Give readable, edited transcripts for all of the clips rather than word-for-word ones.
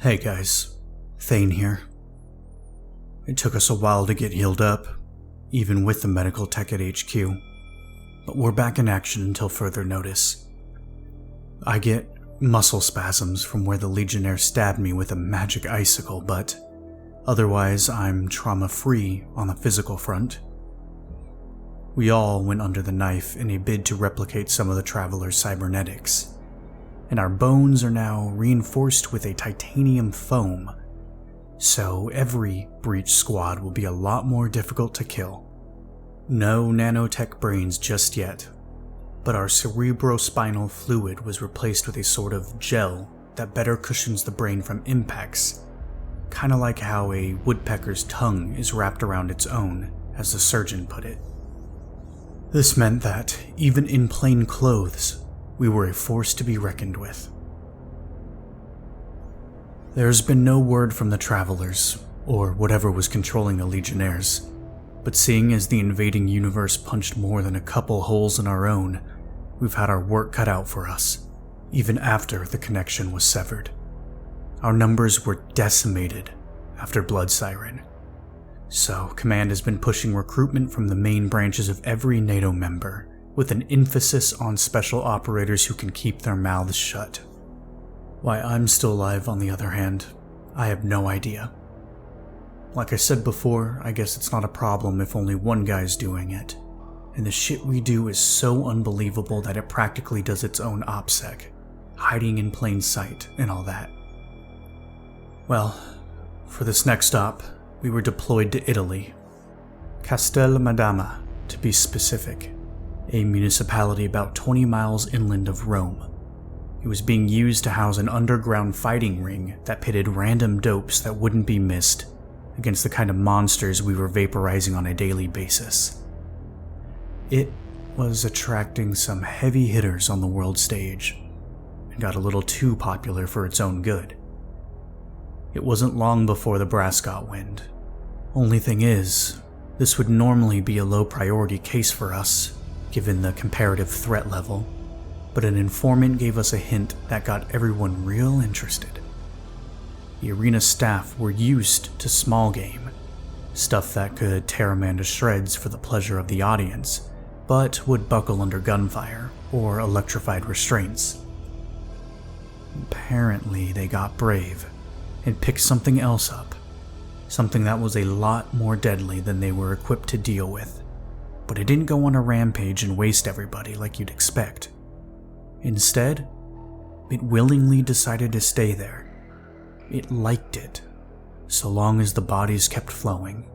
Hey guys, Thane here. It took us a while to get healed up, even with the medical tech at HQ, but we're back in action until further notice. I get muscle spasms from where the Legionnaire stabbed me with a magic icicle, but otherwise I'm trauma-free on the physical front. We all went under the knife in a bid to replicate some of the Traveler's cybernetics, and our bones are now reinforced with a titanium foam, so every breach squad will be a lot more difficult to kill. No nanotech brains just yet, but our cerebrospinal fluid was replaced with a sort of gel that better cushions the brain from impacts, kinda like how a woodpecker's tongue is wrapped around its own, as the surgeon put it. This meant that, even in plain clothes, we were a force to be reckoned with. There's been no word from the Travelers, or whatever was controlling the Legionnaires, but seeing as the invading universe punched more than a couple holes in our own, we've had our work cut out for us, even after the connection was severed. Our numbers were decimated after Blood Siren, so Command has been pushing recruitment from the main branches of every NATO member, with an emphasis on special operators who can keep their mouths shut. Why I'm still alive, on the other hand, I have no idea. Like I said before, I guess it's not a problem if only one guy's doing it, and the shit we do is so unbelievable that it practically does its own OPSEC, hiding in plain sight and all that. Well, for this next stop, we were deployed to Italy. Castel Madama, to be specific. A municipality about 20 miles inland of Rome. It was being used to house an underground fighting ring that pitted random dopes that wouldn't be missed against the kind of monsters we were vaporizing on a daily basis. It was attracting some heavy hitters on the world stage, and got a little too popular for its own good. It wasn't long before the brass got wind. Only thing is, this would normally be a low priority case for us, given the comparative threat level, but an informant gave us a hint that got everyone real interested. The arena staff were used to small game, stuff that could tear a man to shreds for the pleasure of the audience, but would buckle under gunfire or electrified restraints. Apparently they got brave and picked something else up, something that was a lot more deadly than they were equipped to deal with. But it didn't go on a rampage and waste everybody like you'd expect. Instead, it willingly decided to stay there. It liked it, so long as the bodies kept flowing.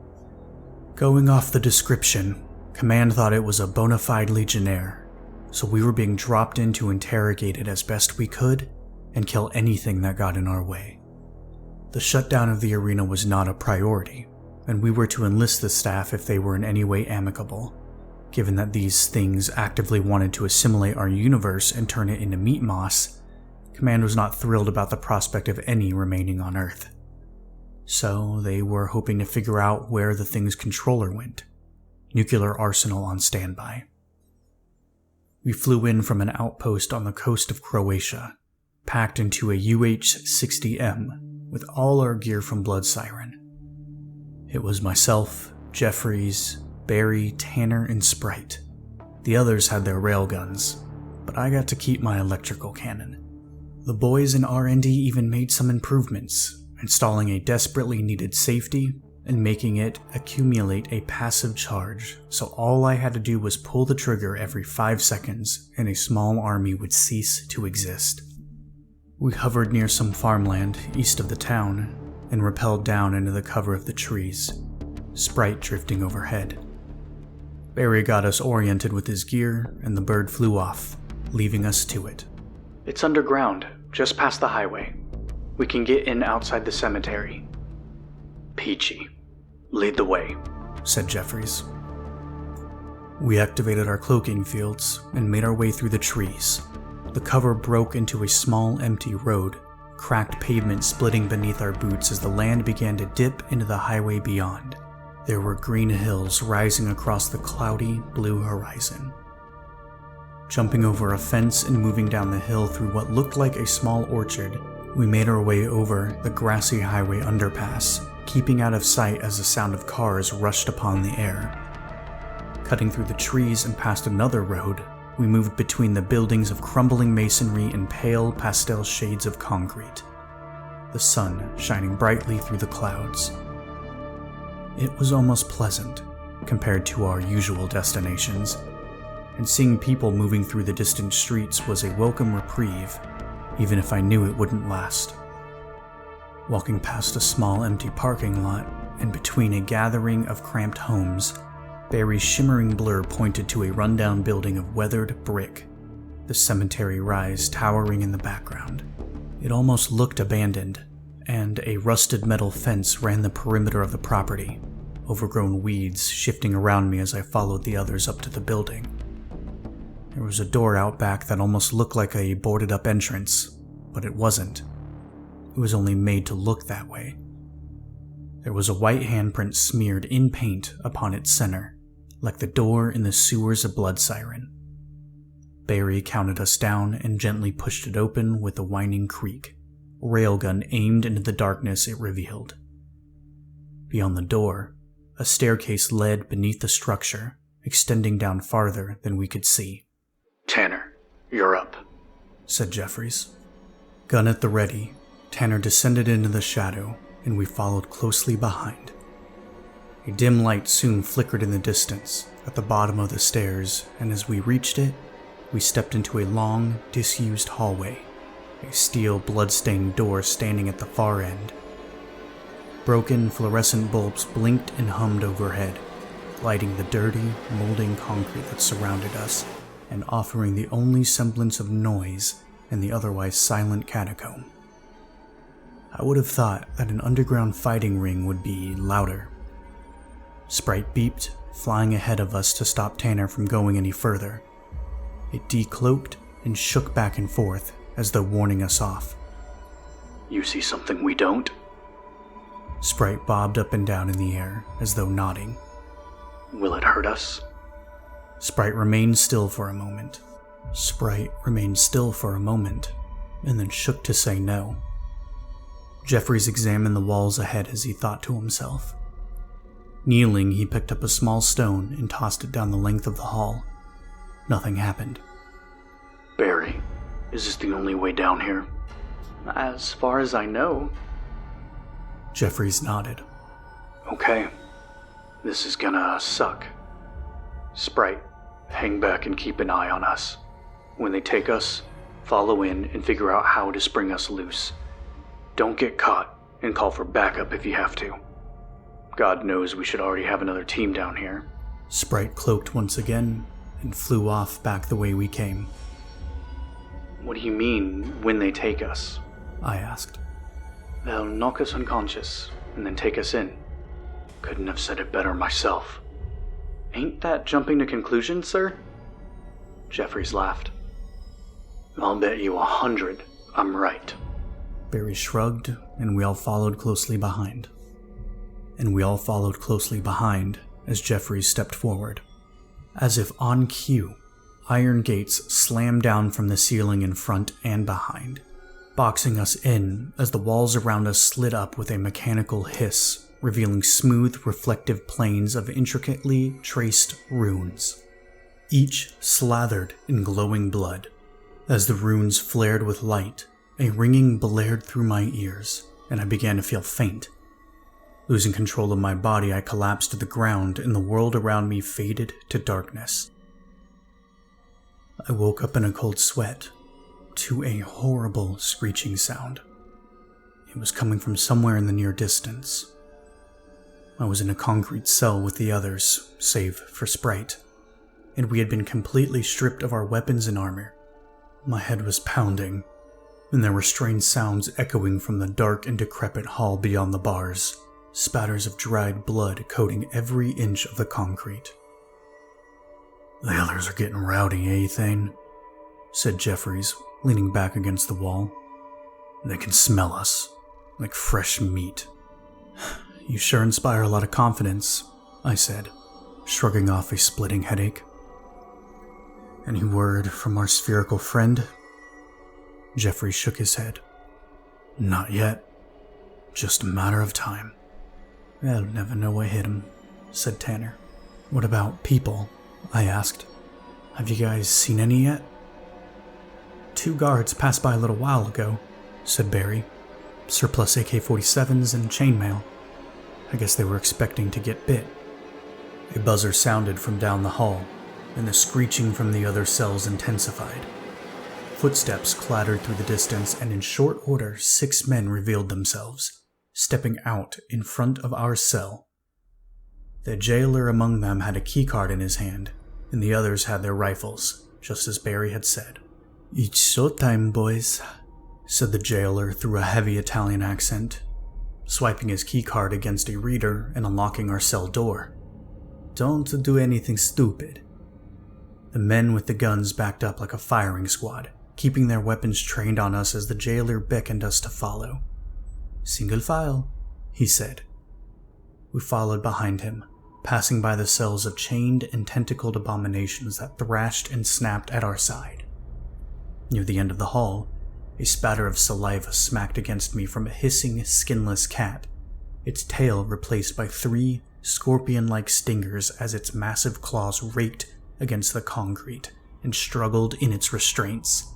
Going off the description, Command thought it was a bona fide Legionnaire, so we were being dropped in to interrogate it as best we could and kill anything that got in our way. The shutdown of the arena was not a priority, and we were to enlist the staff if they were in any way amicable, given that these things actively wanted to assimilate our universe and turn it into meat moss. Command was not thrilled about the prospect of any remaining on Earth. So they were hoping to figure out where the thing's controller went. Nuclear arsenal on standby. We flew in from an outpost on the coast of Croatia, packed into a UH-60M with all our gear from Blood Siren. It was myself, Jeffries, Barry, Tanner, and Sprite. The others had their railguns, but I got to keep my electrical cannon. The boys in R&D even made some improvements, installing a desperately needed safety and making it accumulate a passive charge, so all I had to do was pull the trigger every 5 seconds and a small army would cease to exist. We hovered near some farmland east of the town and rappelled down into the cover of the trees, Sprite drifting overhead. Barry got us oriented with his gear, and the bird flew off, leaving us to it. It's underground, just past the highway. We can get in outside the cemetery. Peachy. Lead the way, said Jeffries. We activated our cloaking fields and made our way through the trees. The cover broke into a small, empty road, cracked pavement splitting beneath our boots as the land began to dip into the highway beyond. There were green hills rising across the cloudy, blue horizon. Jumping over a fence and moving down the hill through what looked like a small orchard, We made our way over the grassy highway underpass, keeping out of sight as the sound of cars rushed upon the air. Cutting through the trees and past another road, we moved between the buildings of crumbling masonry and pale pastel shades of concrete, the sun shining brightly through the clouds. It was almost pleasant compared to our usual destinations, and seeing people moving through the distant streets was a welcome reprieve, even if I knew it wouldn't last. Walking past a small empty parking lot and between a gathering of cramped homes, Barry's shimmering blur pointed to a rundown building of weathered brick, the cemetery rise towering in the background. It almost looked abandoned, and a rusted metal fence ran the perimeter of the property, overgrown weeds shifting around me as I followed the others up to the building. There was a door out back that almost looked like a boarded-up entrance, but it wasn't. It was only made to look that way. There was a white handprint smeared in paint upon its center, like the door in the sewers of Blood Siren. Barry counted us down and gently pushed it open with a whining creak, railgun aimed into the darkness it revealed. Beyond the door, a staircase led beneath the structure, extending down farther than we could see. "Tanner, you're up," said Jeffries. Gun at the ready, Tanner descended into the shadow, and we followed closely behind. A dim light soon flickered in the distance at the bottom of the stairs, and as we reached it, we stepped into a long, disused hallway, a steel blood-stained door standing at the far end. Broken fluorescent bulbs blinked and hummed overhead, lighting the dirty, molding concrete that surrounded us, and offering the only semblance of noise in the otherwise silent catacomb. I would have thought that an underground fighting ring would be louder. Sprite beeped, flying ahead of us to stop Tanner from going any further. It decloaked and shook back and forth as though warning us off. "You see something we don't?" Sprite bobbed up and down in the air as though nodding. "Will it hurt us?" Sprite remained still for a moment, and then shook to say no. Jeffries examined the walls ahead as he thought to himself. Kneeling, he picked up a small stone and tossed it down the length of the hall. Nothing happened. "Barry, is this the only way down here?" "As far as I know." Jeffries nodded. "Okay, this is gonna suck. Sprite, hang back and keep an eye on us. When they take us, follow in and figure out how to spring us loose. Don't get caught, and call for backup if you have to. God knows we should already have another team down here." Sprite cloaked once again and flew off back the way we came. "What do you mean, when they take us?" I asked. "They'll knock us unconscious, and then take us in. Couldn't have said it better myself." "Ain't that jumping to conclusions, sir?" Jeffries laughed. "I'll bet you 100 I'm right." Barry shrugged, and we all followed closely behind as Jeffries stepped forward. As if on cue, iron gates slammed down from the ceiling in front and behind, boxing us in as the walls around us slid up with a mechanical hiss, revealing smooth, reflective planes of intricately traced runes, each slathered in glowing blood. As the runes flared with light, a ringing blared through my ears, and I began to feel faint. Losing control of my body, I collapsed to the ground, and the world around me faded to darkness. I woke up in a cold sweat, to a horrible screeching sound. It was coming from somewhere in the near distance. I was in a concrete cell with the others, save for Sprite, and we had been completely stripped of our weapons and armor. My head was pounding, and there were strange sounds echoing from the dark and decrepit hall beyond the bars, spatters of dried blood coating every inch of the concrete. "The others are getting rowdy, eh, Thane?" said Jeffries, leaning back against the wall. "They can smell us, like fresh meat." "You sure inspire a lot of confidence," I said, shrugging off a splitting headache. "Any word from our spherical friend?" Jeffries shook his head. Not yet. Just a matter of time. I'll never know what hit him, said Tanner. What about people? I asked. Have you guys seen any yet? 2 guards passed by a little while ago, said Barry. Surplus AK-47s and chainmail. I guess they were expecting to get bit. A buzzer sounded from down the hall, and the screeching from the other cells intensified. Footsteps clattered through the distance, and in short order 6 men revealed themselves, stepping out in front of our cell. The jailer among them had a keycard in his hand, and the others had their rifles, just as Barry had said. "It's showtime, boys," said the jailer through a heavy Italian accent, swiping his keycard against a reader and unlocking our cell door. "Don't do anything stupid." The men with the guns backed up like a firing squad, keeping their weapons trained on us as the jailer beckoned us to follow. "Single file," he said. We followed behind him, passing by the cells of chained and tentacled abominations that thrashed and snapped at our side. Near the end of the hall, a spatter of saliva smacked against me from a hissing, skinless cat, its tail replaced by 3 scorpion-like stingers as its massive claws raked against the concrete and struggled in its restraints.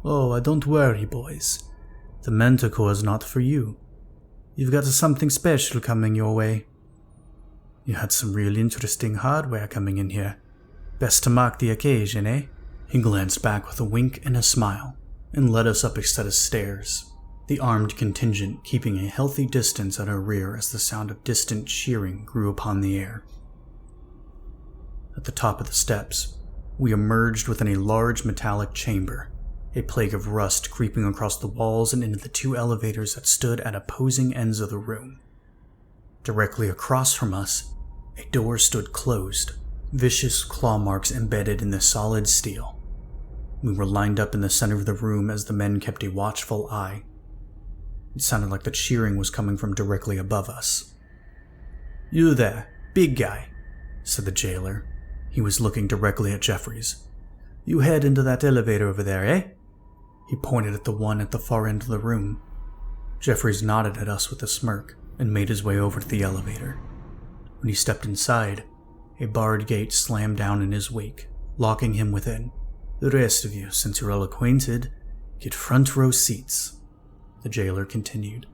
"Oh, don't worry, boys. The Manticore is not for you. You've got something special coming your way. You had some real interesting hardware coming in here. Best to mark the occasion, eh?" He glanced back with a wink and a smile, and led us up a set of stairs, the armed contingent keeping a healthy distance at our rear as the sound of distant cheering grew upon the air. At the top of the steps, we emerged within a large metallic chamber, a plague of rust creeping across the walls and into the 2 elevators that stood at opposing ends of the room. Directly across from us, a door stood closed, vicious claw marks embedded in the solid steel. We were lined up in the center of the room as the men kept a watchful eye. It sounded like the cheering was coming from directly above us. "You there, big guy," said the jailer. He was looking directly at Jeffries. "You head into that elevator over there, eh?" He pointed at the one at the far end of the room. Jeffries nodded at us with a smirk and made his way over to the elevator. When he stepped inside, a barred gate slammed down in his wake, locking him within. "The rest of you, since you're all acquainted, get front row seats," the jailer continued.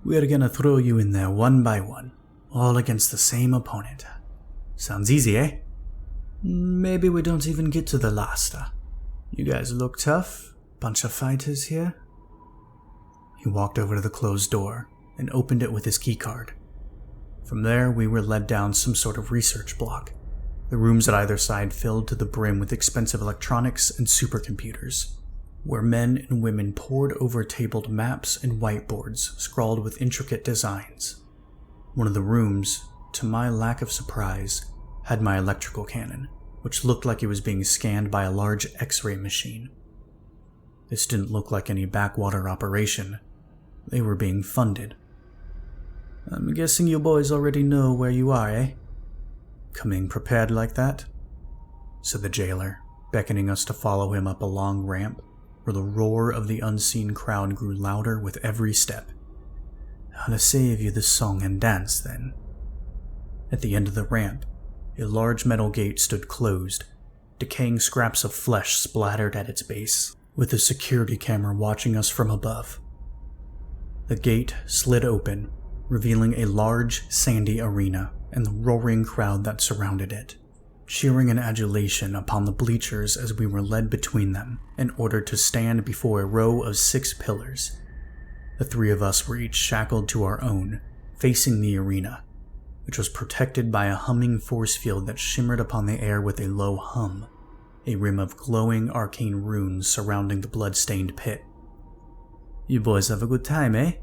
"We're gonna throw you in there one by one, all against the same opponent. Sounds easy, eh? Maybe we don't even get to the last. You guys look tough. Bunch of fighters here." He walked over to the closed door and opened it with his keycard. From there, we were led down some sort of research block, the rooms at either side filled to the brim with expensive electronics and supercomputers, where men and women pored over tabled maps and whiteboards scrawled with intricate designs. One of the rooms, to my lack of surprise, had my electrical cannon, which looked like it was being scanned by a large X-ray machine. This didn't look like any backwater operation. They were being funded. "I'm guessing you boys already know where you are, eh? Coming prepared like that?" said the jailer, beckoning us to follow him up a long ramp, where the roar of the unseen crowd grew louder with every step. "I'll save you the song and dance, then." At the end of the ramp, a large metal gate stood closed, decaying scraps of flesh splattered at its base, with a security camera watching us from above. The gate slid open, revealing a large, sandy arena and the roaring crowd that surrounded it, cheering in adulation upon the bleachers as we were led between them and ordered to stand before a row of 6 pillars. The 3 of us were each shackled to our own, facing the arena, which was protected by a humming force field that shimmered upon the air with a low hum, a rim of glowing arcane runes surrounding the blood-stained pit. "You boys have a good time, eh?"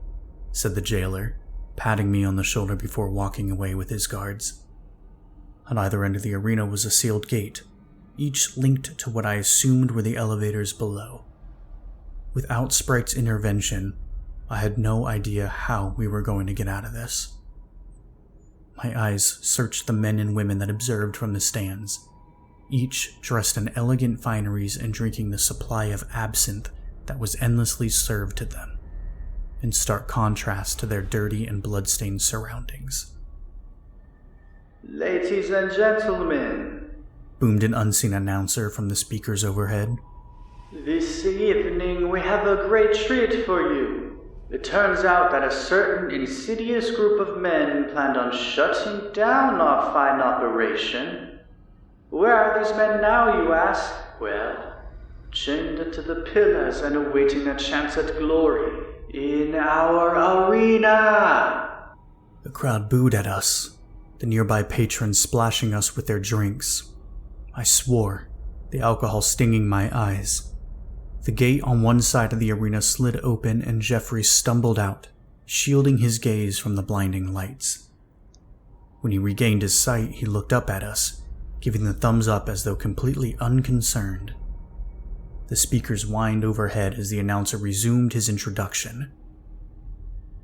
said the jailer, patting me on the shoulder before walking away with his guards. On either end of the arena was a sealed gate, each linked to what I assumed were the elevators below. Without Sprite's intervention, I had no idea how we were going to get out of this. My eyes searched the men and women that observed from the stands, each dressed in elegant fineries and drinking the supply of absinthe that was endlessly served to them. in stark contrast to their dirty and blood-stained surroundings. "Ladies and gentlemen," boomed an unseen announcer from the speakers overhead. "This evening we have a great treat for you. It turns out that a certain insidious group of men planned on shutting down our fine operation. Where are these men now, you ask? Well, chained to the pillars and awaiting a chance at glory in our arena." The crowd booed at us, the nearby patrons splashing us with their drinks. I swore, the alcohol stinging my eyes. The gate on one side of the arena slid open and Jeffrey stumbled out, shielding his gaze from the blinding lights. When he regained his sight, he looked up at us, giving the thumbs up as though completely unconcerned. The speakers whined overhead as the announcer resumed his introduction.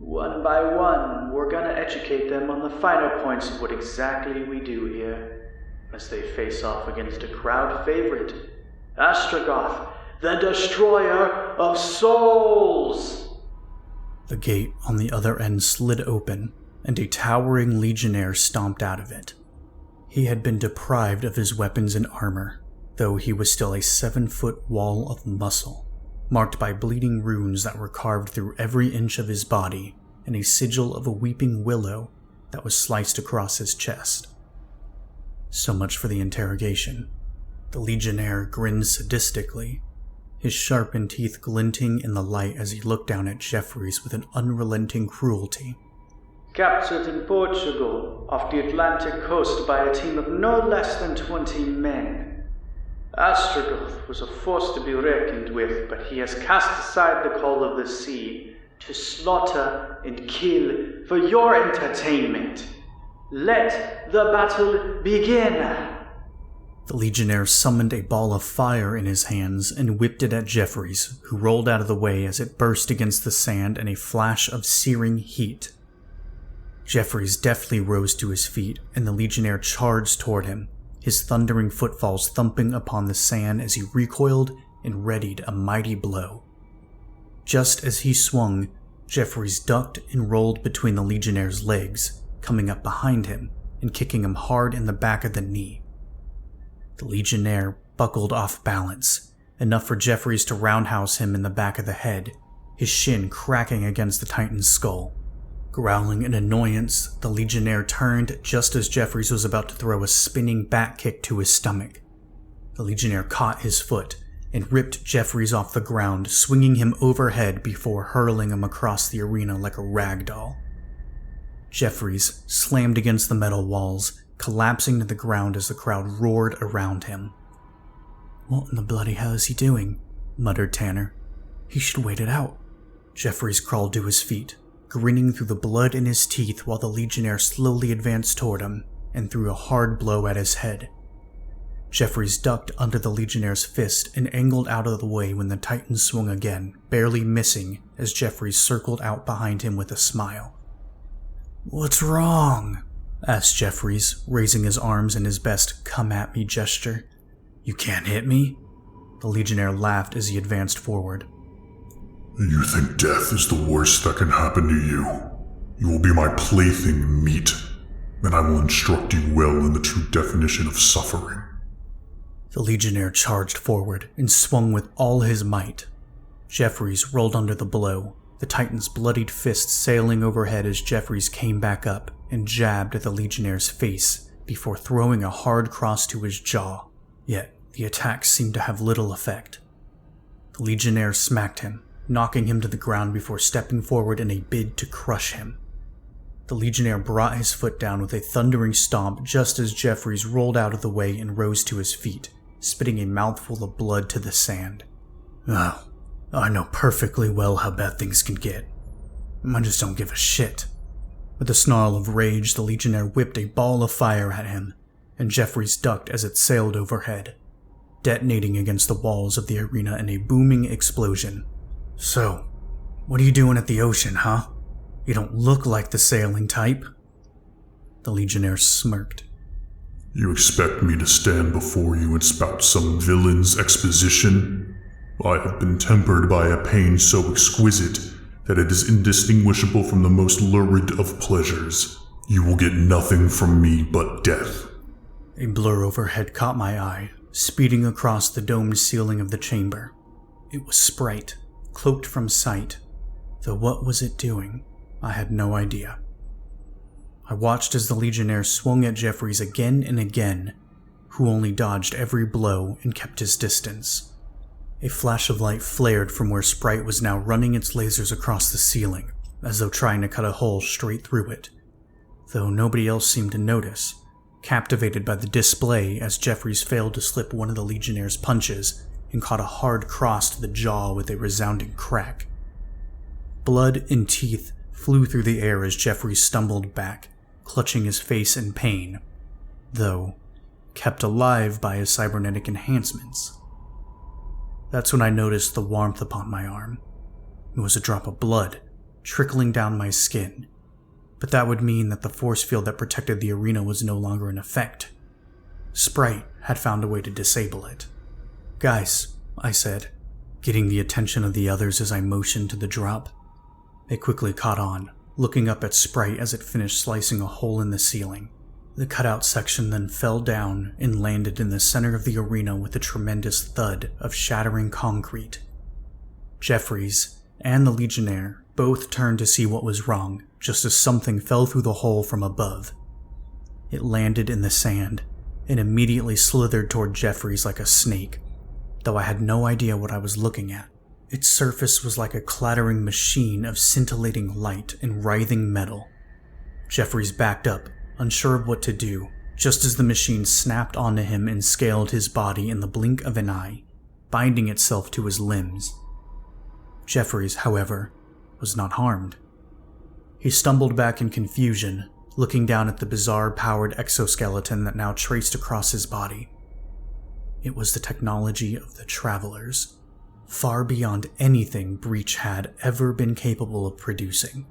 "One by one, we're gonna educate them on the finer points of what exactly we do here, as they face off against a crowd favorite, Astrogoth, the Destroyer of Souls." The gate on the other end slid open, and a towering legionnaire stomped out of it. He had been deprived of his weapons and armor, though he was still a 7-foot wall of muscle, marked by bleeding runes that were carved through every inch of his body, and a sigil of a weeping willow that was sliced across his chest. So much for the interrogation. The legionnaire grinned sadistically, his sharpened teeth glinting in the light as he looked down at Jeffries with an unrelenting cruelty. "Captured in Portugal, off the Atlantic coast by a team of no less than 20 men. Astrogoth was a force to be reckoned with, but he has cast aside the call of the sea to slaughter and kill for your entertainment. Let the battle begin." The legionnaire summoned a ball of fire in his hands and whipped it at Jeffries, who rolled out of the way as it burst against the sand in a flash of searing heat. Jeffries deftly rose to his feet, and the legionnaire charged toward him, his thundering footfalls thumping upon the sand as he recoiled and readied a mighty blow. Just as he swung, Jeffries ducked and rolled between the legionnaire's legs, coming up behind him and kicking him hard in the back of the knee. The legionnaire buckled off balance, enough for Jeffries to roundhouse him in the back of the head, his shin cracking against the Titan's skull. Growling in annoyance, the legionnaire turned just as Jeffries was about to throw a spinning back kick to his stomach. The legionnaire caught his foot and ripped Jeffries off the ground, swinging him overhead before hurling him across the arena like a rag doll. Jeffries slammed against the metal walls, collapsing to the ground as the crowd roared around him. "What in the bloody hell is he doing?" muttered Tanner. "He should wait it out." Jeffries crawled to his feet, grinning through the blood in his teeth while the legionnaire slowly advanced toward him and threw a hard blow at his head. Jeffries ducked under the legionnaire's fist and angled out of the way when the Titan swung again, barely missing as Jeffries circled out behind him with a smile. "What's wrong?" asked Jeffries, raising his arms in his best come-at-me gesture. "You can't hit me?" The legionnaire laughed as he advanced forward. "You think death is the worst that can happen to you? You will be my plaything, meat, and I will instruct you well in the true definition of suffering." The legionnaire charged forward and swung with all his might. Jeffries rolled under the blow, the Titan's bloodied fist sailing overhead as Jeffries came back up and jabbed at the legionnaire's face before throwing a hard cross to his jaw. Yet the attack seemed to have little effect. The legionnaire smacked him, knocking him to the ground before stepping forward in a bid to crush him. The legionnaire brought his foot down with a thundering stomp just as Jeffries rolled out of the way and rose to his feet, spitting a mouthful of blood to the sand. "Oh, I know perfectly well how bad things can get. I just don't give a shit." With a snarl of rage, the legionnaire whipped a ball of fire at him, and Jeffries ducked as it sailed overhead, detonating against the walls of the arena in a booming explosion. "So, what are you doing at the ocean, huh? You don't look like the sailing type." The legionnaire smirked. "You expect me to stand before you and spout some villain's exposition? I have been tempered by a pain so exquisite that it is indistinguishable from the most lurid of pleasures. You will get nothing from me but death. A blur overhead caught my eye, speeding across the domed ceiling of the chamber. It was Sprite, cloaked from sight, though what was it doing? I had no idea. I watched as the Legionnaire swung at Jeffries again and again, who only dodged every blow and kept his distance. A flash of light flared from where Sprite was now running its lasers across the ceiling, as though trying to cut a hole straight through it, though nobody else seemed to notice, captivated by the display as Jeffries failed to slip one of the Legionnaire's punches and caught a hard cross to the jaw with a resounding crack. Blood and teeth flew through the air as Jeffries stumbled back, clutching his face in pain, though kept alive by his cybernetic enhancements. That's when I noticed the warmth upon my arm. It was a drop of blood, trickling down my skin, but that would mean that the force field that protected the arena was no longer in effect. Sprite had found a way to disable it. "Guys," I said, getting the attention of the others as I motioned to the drop. They quickly caught on, looking up at Sprite as it finished slicing a hole in the ceiling. The cutout section then fell down and landed in the center of the arena with a tremendous thud of shattering concrete. Jeffries and the Legionnaire both turned to see what was wrong, just as something fell through the hole from above. It landed in the sand and immediately slithered toward Jeffries like a snake, though I had no idea what I was looking at. Its surface was like a clattering machine of scintillating light and writhing metal. Jeffries backed up, unsure of what to do, just as the machine snapped onto him and scaled his body in the blink of an eye, binding itself to his limbs. Jeffries, however, was not harmed. He stumbled back in confusion, looking down at the bizarre powered exoskeleton that now traced across his body. It was the technology of the Travelers, far beyond anything Breach had ever been capable of producing.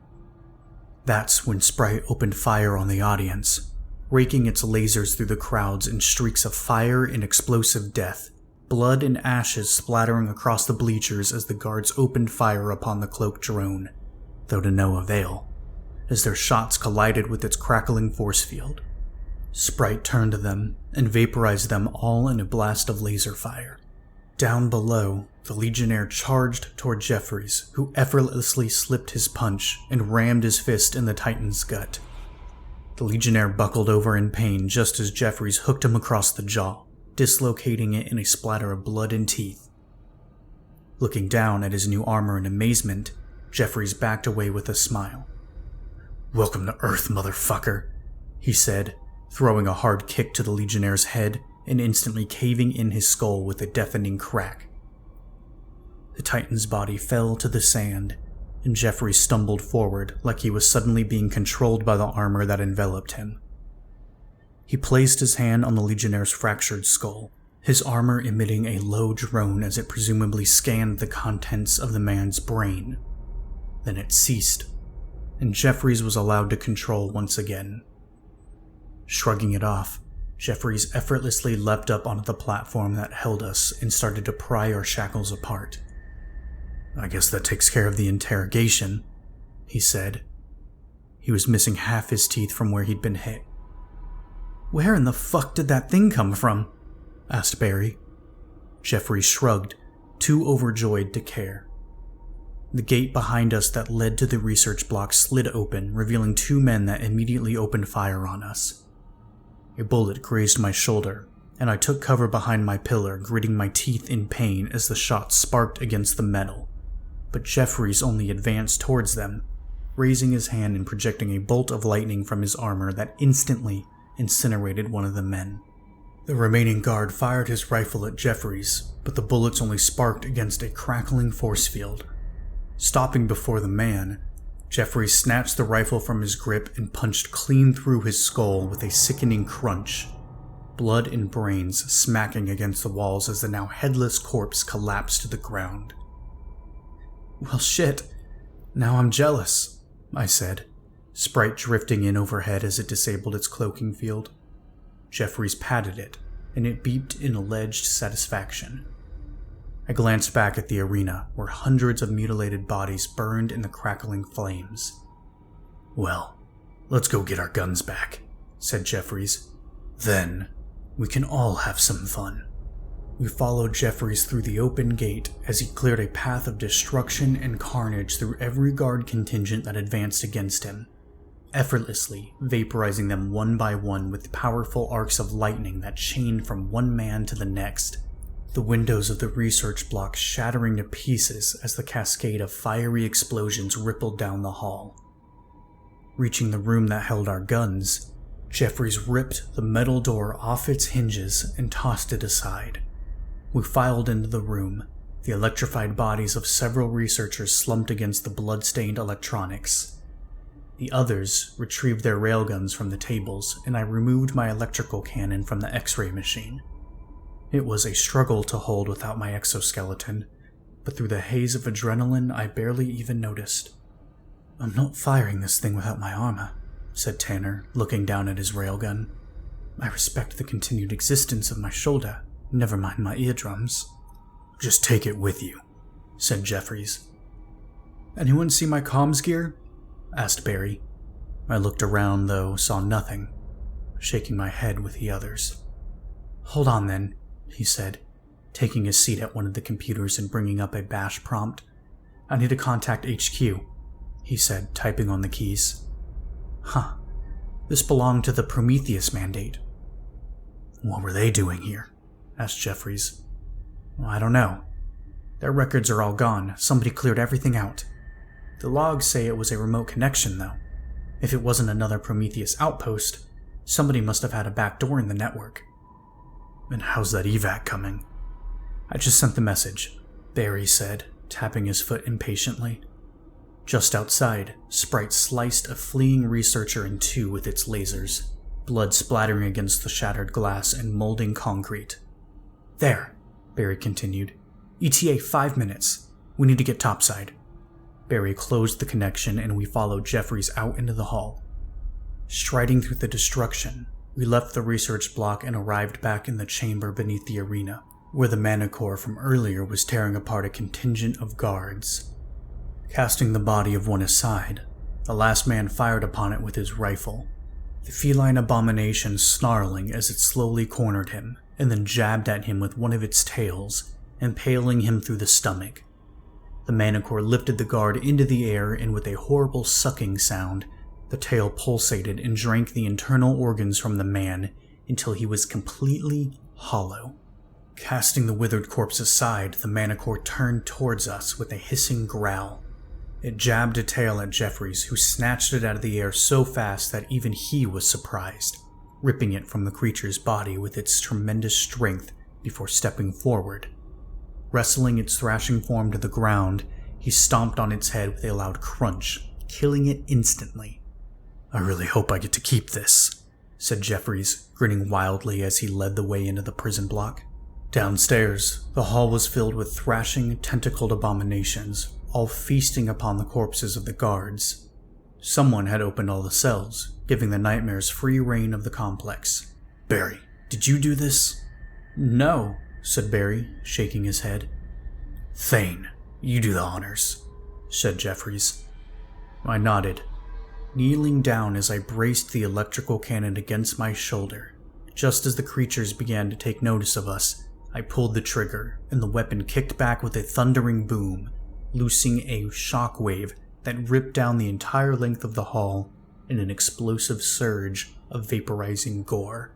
That's when Sprite opened fire on the audience, raking its lasers through the crowds in streaks of fire and explosive death, blood and ashes splattering across the bleachers as the guards opened fire upon the cloaked drone, though to no avail, as their shots collided with its crackling force field. Sprite turned to them and vaporized them all in a blast of laser fire. Down below, the Legionnaire charged toward Jeffries, who effortlessly slipped his punch and rammed his fist in the Titan's gut. The Legionnaire buckled over in pain just as Jeffries hooked him across the jaw, dislocating it in a splatter of blood and teeth. Looking down at his new armor in amazement, Jeffries backed away with a smile. "Welcome to Earth, motherfucker," he said, throwing a hard kick to the Legionnaire's head and instantly caving in his skull with a deafening crack. The Titan's body fell to the sand, and Jeffries stumbled forward like he was suddenly being controlled by the armor that enveloped him. He placed his hand on the Legionnaire's fractured skull, his armor emitting a low drone as it presumably scanned the contents of the man's brain. Then it ceased, and Jeffries was allowed to control once again. Shrugging it off, Jeffries effortlessly leapt up onto the platform that held us and started to pry our shackles apart. "I guess that takes care of the interrogation," he said. He was missing half his teeth from where he'd been hit. "Where in the fuck did that thing come from?" asked Barry. Jeffries shrugged, too overjoyed to care. The gate behind us that led to the research block slid open, revealing two men that immediately opened fire on us. A bullet grazed my shoulder, and I took cover behind my pillar, gritting my teeth in pain as the shot sparked against the metal. But Jeffries only advanced towards them, raising his hand and projecting a bolt of lightning from his armor that instantly incinerated one of the men. The remaining guard fired his rifle at Jeffries, but the bullets only sparked against a crackling force field. Stopping before the man, Jeffries snatched the rifle from his grip and punched clean through his skull with a sickening crunch, blood and brains smacking against the walls as the now headless corpse collapsed to the ground. "Well shit, now I'm jealous," I said, Sprite drifting in overhead as it disabled its cloaking field. Jeffries patted it, and it beeped in alleged satisfaction. I glanced back at the arena, where hundreds of mutilated bodies burned in the crackling flames. "Well, let's go get our guns back," said Jeffries. "Then, we can all have some fun." We followed Jeffries through the open gate as he cleared a path of destruction and carnage through every guard contingent that advanced against him, effortlessly vaporizing them one by one with powerful arcs of lightning that chained from one man to the next, the windows of the research block shattering to pieces as the cascade of fiery explosions rippled down the hall. Reaching the room that held our guns, Jeffries ripped the metal door off its hinges and tossed it aside. We filed into the room, the electrified bodies of several researchers slumped against the blood-stained electronics. The others retrieved their railguns from the tables, and I removed my electrical cannon from the X-ray machine. It was a struggle to hold without my exoskeleton, but through the haze of adrenaline I barely even noticed. "I'm not firing this thing without my armor," said Tanner, looking down at his railgun. "I respect the continued existence of my shoulder, never mind my eardrums." "Just take it with you," said Jeffries. "Anyone see my comms gear?" asked Barry. I looked around, though saw nothing, shaking my head with the others. "Hold on then," he said, taking his seat at one of the computers and bringing up a bash prompt. "I need to contact HQ," he said, typing on the keys. "Huh. This belonged to the Prometheus Mandate." "What were they doing here?" asked Jeffries. "Well, I don't know. Their records are all gone. Somebody cleared everything out. The logs say it was a remote connection, though. If it wasn't another Prometheus outpost, somebody must have had a back door in the network." "And how's that evac coming?" "I just sent the message," Barry said, tapping his foot impatiently. Just outside, Sprite sliced a fleeing researcher in two with its lasers, blood splattering against the shattered glass and molding concrete. "There," Barry continued. "ETA 5 minutes. We need to get topside." Barry closed the connection and we followed Jeffries out into the hall. Striding through the destruction, we left the research block and arrived back in the chamber beneath the arena, where the Manticore from earlier was tearing apart a contingent of guards. Casting the body of one aside, the last man fired upon it with his rifle, the feline abomination snarling as it slowly cornered him, and then jabbed at him with one of its tails, impaling him through the stomach. The Manticore lifted the guard into the air, and with a horrible sucking sound, the tail pulsated and drank the internal organs from the man until he was completely hollow. Casting the withered corpse aside, the Manticore turned towards us with a hissing growl. It jabbed a tail at Jeffries, who snatched it out of the air so fast that even he was surprised, ripping it from the creature's body with its tremendous strength before stepping forward. Wrestling its thrashing form to the ground, he stomped on its head with a loud crunch, killing it instantly. "I really hope I get to keep this," said Jeffries, grinning wildly as he led the way into the prison block. Downstairs, the hall was filled with thrashing, tentacled abominations, all feasting upon the corpses of the guards. Someone had opened all the cells, giving the nightmares free reign of the complex. "Barry, did you do this?" "No," said Barry, shaking his head. "Thane, you do the honors," said Jeffries. I nodded, kneeling down as I braced the electrical cannon against my shoulder. Just as the creatures began to take notice of us, I pulled the trigger, and the weapon kicked back with a thundering boom, loosing a shockwave that ripped down the entire length of the hall in an explosive surge of vaporizing gore.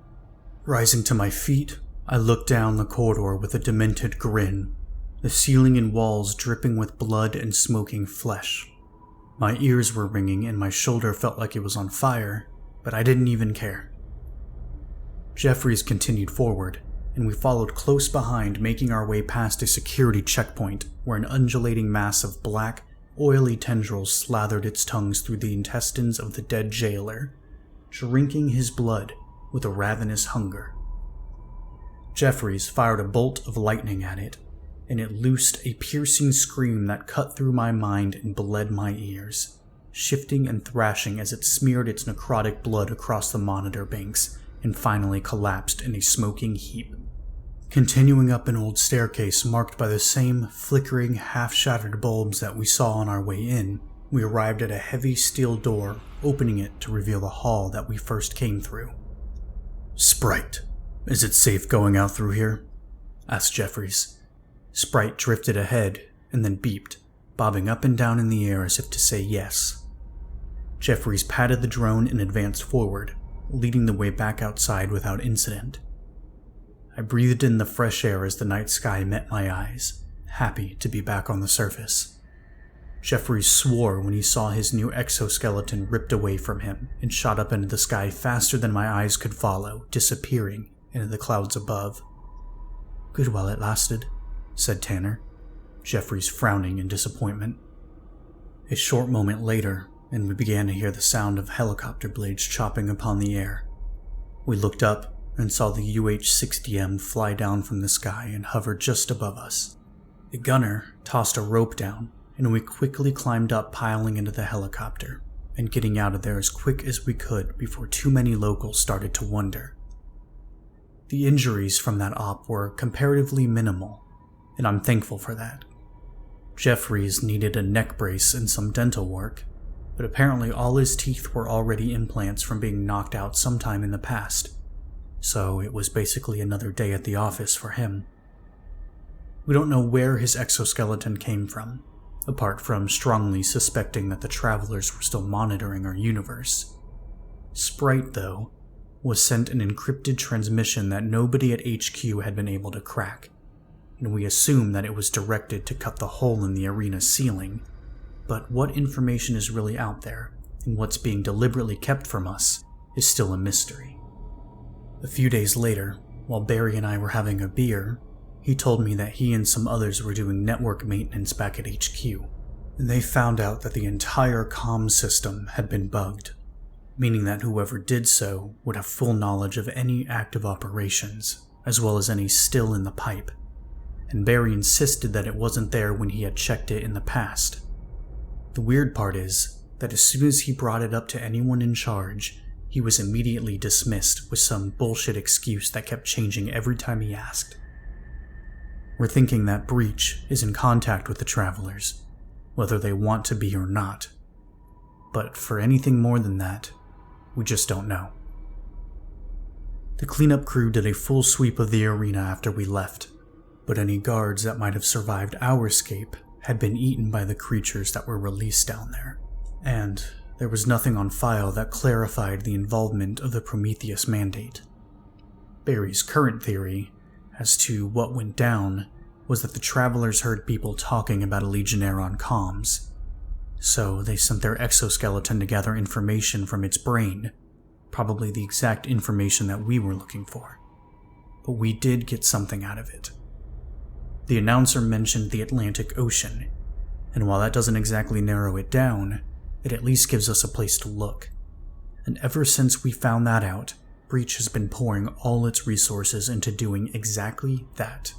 Rising to my feet, I looked down the corridor with a demented grin, the ceiling and walls dripping with blood and smoking flesh. My ears were ringing and my shoulder felt like it was on fire, but I didn't even care. Jeffries continued forward, and we followed close behind, making our way past a security checkpoint where an undulating mass of black, oily tendrils slathered its tongues through the intestines of the dead jailer, drinking his blood with a ravenous hunger. Jeffries fired a bolt of lightning at it, and it loosed a piercing scream that cut through my mind and bled my ears, shifting and thrashing as it smeared its necrotic blood across the monitor banks and finally collapsed in a smoking heap. Continuing up an old staircase marked by the same flickering, half-shattered bulbs that we saw on our way in, we arrived at a heavy steel door, opening it to reveal the hall that we first came through. "Sprite, is it safe going out through here?" asked Jeffries. Sprite drifted ahead and then beeped, bobbing up and down in the air as if to say yes. Jeffries patted the drone and advanced forward, leading the way back outside without incident. I breathed in the fresh air as the night sky met my eyes, happy to be back on the surface. Jeffries swore when he saw his new exoskeleton ripped away from him and shot up into the sky faster than my eyes could follow, disappearing into the clouds above. "Good while it lasted," said Tanner, Jeffries frowning in disappointment. A short moment later, and we began to hear the sound of helicopter blades chopping upon the air. We looked up and saw the UH-60M fly down from the sky and hover just above us. The gunner tossed a rope down, and we quickly climbed up, piling into the helicopter, and getting out of there as quick as we could before too many locals started to wonder. The injuries from that op were comparatively minimal, and I'm thankful for that. Jeffries needed a neck brace and some dental work, but apparently all his teeth were already implants from being knocked out sometime in the past, so it was basically another day at the office for him. We don't know where his exoskeleton came from, apart from strongly suspecting that the travelers were still monitoring our universe. Sprite, though, was sent an encrypted transmission that nobody at HQ had been able to crack, and we assume that it was directed to cut the hole in the arena ceiling. But what information is really out there, and what's being deliberately kept from us, is still a mystery. A few days later, while Barry and I were having a beer, he told me that he and some others were doing network maintenance back at HQ, and they found out that the entire comm system had been bugged, meaning that whoever did so would have full knowledge of any active operations, as well as any still in the pipe, and Barry insisted that it wasn't there when he had checked it in the past. The weird part is that as soon as he brought it up to anyone in charge, he was immediately dismissed with some bullshit excuse that kept changing every time he asked. We're thinking that Breach is in contact with the travelers, whether they want to be or not. But for anything more than that, we just don't know. The cleanup crew did a full sweep of the arena after we left, but any guards that might have survived our escape had been eaten by the creatures that were released down there, and there was nothing on file that clarified the involvement of the Prometheus Mandate. Barry's current theory as to what went down was that the travelers heard people talking about a Legionnaire on comms, so they sent their exoskeleton to gather information from its brain, probably the exact information that we were looking for. But we did get something out of it. The announcer mentioned the Atlantic Ocean, and while that doesn't exactly narrow it down, it at least gives us a place to look. And ever since we found that out, Breach has been pouring all its resources into doing exactly that.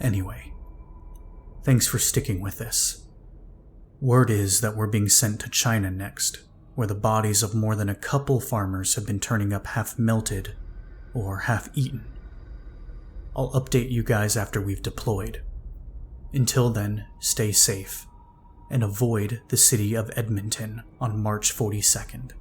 Anyway, thanks for sticking with this. Word is that we're being sent to China next, where the bodies of more than a couple farmers have been turning up half melted or half eaten. I'll update you guys after we've deployed. Until then, stay safe, and avoid the city of Edmonton on March 42nd.